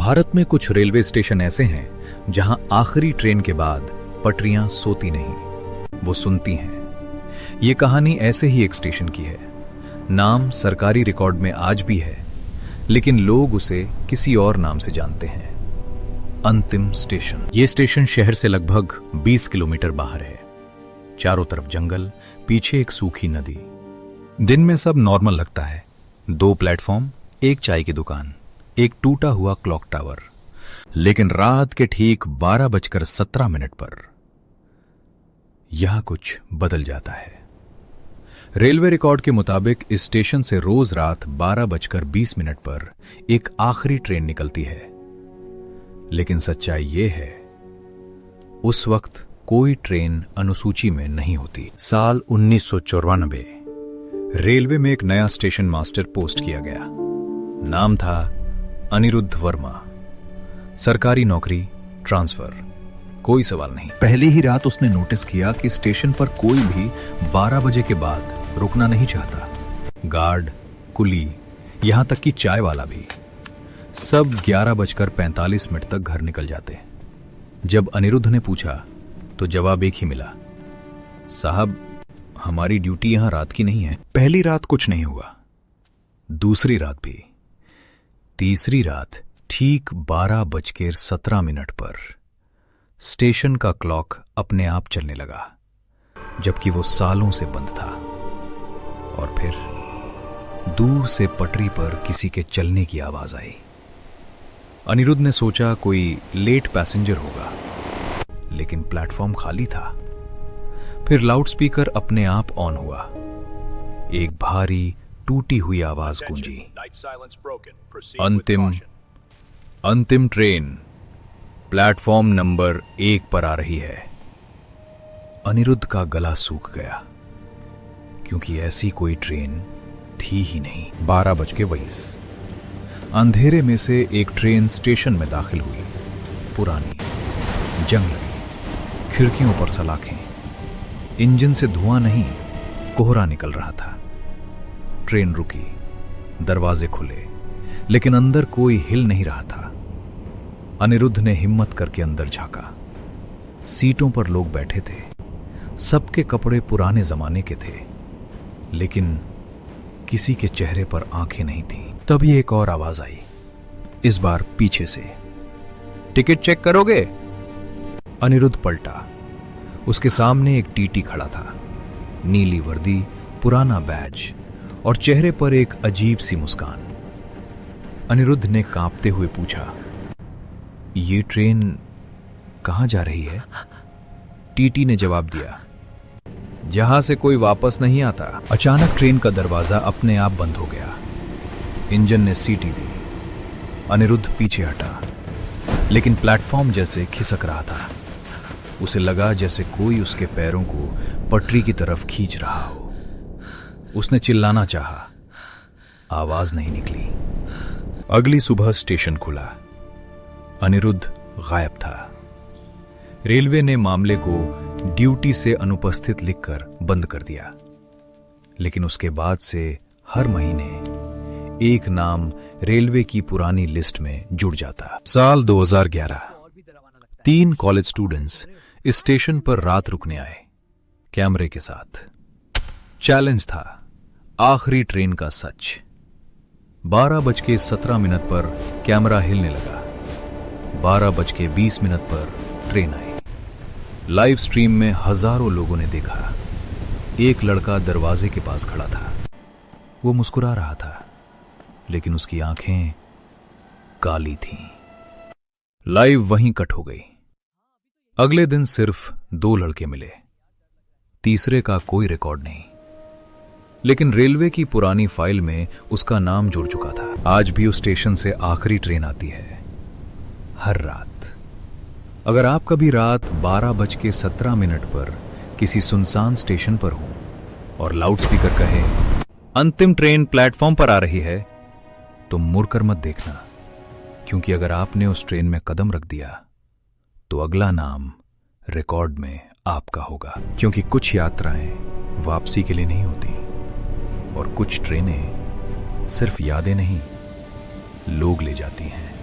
भारत में कुछ railway station ऐसे हैं जहां आखिरी ट्रेन के बाद पटरियां सोती नहीं, वो सुनती हैं। ये कहानी ऐसे ही एक स्टेशन की है। नाम सरकारी रिकॉर्ड में आज भी है, लेकिन लोग उसे किसी और नाम से जानते हैं, अंतिम स्टेशन। ये स्टेशन शहर से लगभग 20 किलोमीटर बाहर है। चारों तरफ जंगल, पीछे एक सूखी नदी। दिन में सब नॉर्मल लगता है। 2 प्लेटफॉर्म, एक चाय की दुकान, एक टूटा हुआ क्लॉक टावर। लेकिन रात के ठीक 12:17 पर यहां कुछ बदल जाता है। रेलवे रिकॉर्ड के मुताबिक इस स्टेशन से रोज रात 12:20 पर एक आखिरी ट्रेन निकलती है। लेकिन सच्चाई यह है, उस वक्त कोई ट्रेन अनुसूची में नहीं होती। साल 1994 रेलवे में एक नया स्टेशन मास्टर पोस्ट किया गया। नाम था अनिरुद्ध वर्मा। सरकारी नौकरी, ट्रांसफर, कोई सवाल नहीं। पहली ही रात उसने नोटिस किया कि स्टेशन पर कोई भी 12 बजे के बाद रुकना नहीं चाहता। गार्ड, कुली, यहां तक कि चाय वाला भी, सब 11:45 तक घर निकल जाते। जब अनिरुद्ध ने पूछा तो जवाब एक ही मिला, साहब हमारी ड्यूटी यहां रात की नहीं है। पहली रात कुछ नहीं हुआ, दूसरी रात भी, तीसरी रात ठीक 12:17 पर स्टेशन का क्लॉक अपने आप चलने लगा, जबकि वो सालों से बंद था। और फिर दूर से पटरी पर किसी के चलने की आवाज आई। अनिरुद्ध ने सोचा कोई लेट पैसेंजर होगा, लेकिन प्लेटफॉर्म खाली था। फिर लाउडस्पीकर अपने आप ऑन हुआ। एक भारी टूटी हुई आवाज गूंजी, अंतिम ट्रेन प्लेटफॉर्म नंबर 1 पर आ रही है। अनिरुद्ध का गला सूख गया, क्योंकि ऐसी कोई ट्रेन थी ही नहीं। 12:20 अंधेरे में से एक ट्रेन स्टेशन में दाखिल हुई। पुरानी, जंग लगी, खिड़कियों पर सलाखें, इंजन से धुआं नहीं, कोहरा निकल रहा था। ट्रेन रुकी, दरवाजे खुले, लेकिन अंदर कोई हिल नहीं रहा था। अनिरुद्ध ने हिम्मत करके अंदर झांका। सीटों पर लोग बैठे थे, सबके कपड़े पुराने जमाने के थे, लेकिन किसी के चेहरे पर आंखें नहीं थीं। तभी एक और आवाज आई, इस बार पीछे से, टिकट चेक करोगे? अनिरुद्ध पलटा। उसके सामने एक टीटी खड़ा था, नीली वर्दी, पुराना बैज और चेहरे पर एक अजीब सी मुस्कान। अनिरुद्ध ने कांपते हुए पूछा, ये ट्रेन कहां जा रही है? टीटी ने जवाब दिया, जहां से कोई वापस नहीं आता। अचानक ट्रेन का दरवाजा अपने आप बंद हो गया। इंजन ने सीटी दी। अनिरुद्ध पीछे हटा, लेकिन प्लेटफॉर्म जैसे खिसक रहा था। उसे लगा जैसे कोई उसके पैरों को पटरी की तरफ खींच रहा हो। उसने चिल्लाना चाहा, आवाज नहीं निकली। अगली सुबह स्टेशन खुला। अनिरुद्ध गायब था। रेलवे ने मामले को ड्यूटी से अनुपस्थित लिखकर बंद कर दिया। लेकिन उसके बाद से हर महीने एक नाम रेलवे की पुरानी लिस्ट में जुड़ जाता। साल 2011 3 कॉलेज स्टूडेंट्स इस स्टेशन पर रात रुकने आए, कैमरे के साथ। चैलेंज था आखिरी ट्रेन का सच। 12:17 पर कैमरा हिलने लगा। 12:20 पर ट्रेन आई। लाइव स्ट्रीम में हजारों लोगों ने देखा। एक लड़का दरवाजे के पास खड़ा था। वो मुस्कुरा रहा था, लेकिन उसकी आंखें काली थीं। लाइव वहीं कट हो गई। अगले दिन सिर्फ 2 लड़के मिले। तीसरे का कोई रिकॉर्ड नहीं, लेकिन रेलवे की पुरानी फाइल में उसका नाम जुड़ चुका था। आज भी उस स्टेशन से आखिरी ट्रेन आती है, हर रात। अगर आप कभी रात 12:17 पर किसी सुनसान स्टेशन पर हो और लाउडस्पीकर कहे, अंतिम ट्रेन प्लेटफॉर्म पर आ रही है, तो मुड़कर मत देखना, क्योंकि अगर आपने उस ट्रेन में कदम रख दिया तो अगला नाम रिकॉर्ड में आपका होगा। क्योंकि कुछ यात्राएं वापसी के लिए नहीं होती, और कुछ ट्रेनें सिर्फ यादें नहीं, लोग ले जाती हैं।